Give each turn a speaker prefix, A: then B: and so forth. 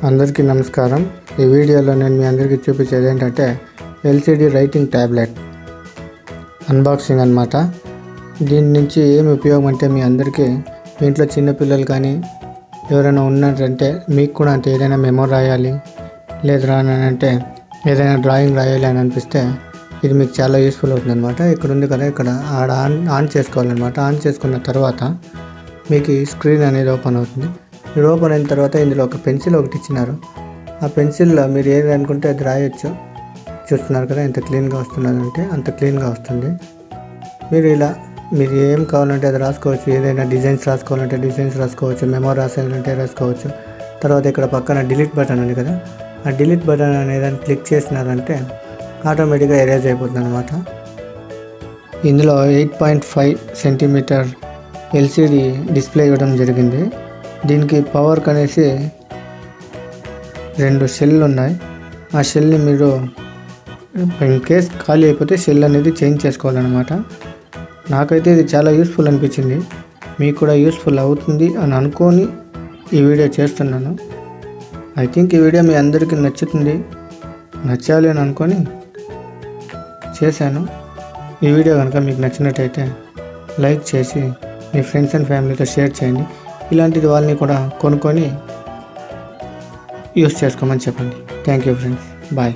A: అందరికీ నమస్కారం. ఈ వీడియోలో నేను మీ అందరికీ చూపించేది ఏంటంటే ఎల్సిడి రైటింగ్ ట్యాబ్లెట్ అన్బాక్సింగ్ అన్నమాట. దీని నుంచి ఏమి ఉపయోగం అంటే మీ అందరికీ మీ ఇంట్లో చిన్నపిల్లలు కానీ ఎవరైనా ఉన్నారంటే మీకు కూడా అంటే ఏదైనా మెమో రాయాలి లేదా అంటే ఏదైనా డ్రాయింగ్ రాయాలి అని అనిపిస్తే ఇది మీకు చాలా యూస్ఫుల్ అవుతుంది అనమాట. ఇక్కడ ఉంది కదా, ఇక్కడ ఆన్ చేసుకోవాలన్నమాట. ఆన్ చేసుకున్న తర్వాత మీకు ఈ స్క్రీన్ అనేది ఓపెన్ అవుతుంది. మీరు ఓపెన్ అయిన తర్వాత ఇందులో ఒక పెన్సిల్ ఒకటి ఇచ్చినారు. ఆ పెన్సిల్లో మీరు ఏది అనుకుంటే అది రాయొచ్చు. చూస్తున్నారు కదా ఎంత క్లీన్గా వస్తున్నదంటే అంత క్లీన్గా వస్తుంది. మీరు ఇలా మీరు ఏం కావాలంటే అది రాసుకోవచ్చు. ఏదైనా డిజైన్స్ రాసుకోవాలంటే డిజైన్స్ రాసుకోవచ్చు, మెమో రాసాలంటే రాసుకోవచ్చు. తర్వాత ఇక్కడ పక్కన డిలీట్ బటన్ ఉంది కదా, ఆ డిలీట్ బటన్ అనేది క్లిక్ చేసినారంటే ఆటోమేటిక్గా ఎరేజ్ అయిపోతుంది అనమాట. ఇందులో 8.5 సెంటీమీటర్ ఎల్సిడి డిస్ప్లే ఇవ్వడం జరిగింది. దీనికి పవర్ కనేసి 2 షెల్లు ఉన్నాయి. ఆ షెల్ని మీరు ఇన్ కేస్ ఖాళీ అయిపోతే షెల్ అనేది చేంజ్ చేసుకోవాలన్నమాట. నాకైతే ఇది చాలా యూస్ఫుల్ అనిపించింది. మీకు కూడా యూస్ఫుల్ అవుతుంది అని అనుకొని ఈ వీడియో చేస్తున్నాను. ఐ థింక్ ఈ వీడియో మీ అందరికీ నచ్చుతుంది, నచ్చాలి అని అనుకొని చేశాను. ఈ వీడియో కనుక మీకు నచ్చినట్టయితే లైక్ చేసి మీ ఫ్రెండ్స్ అండ్ ఫ్యామిలీతో షేర్ చేయండి. ఇలాంటిది వాళ్ళని కూడా కొనుక్కొని యూస్ చేసుకోమని చెప్పండి. Thank you friends, bye.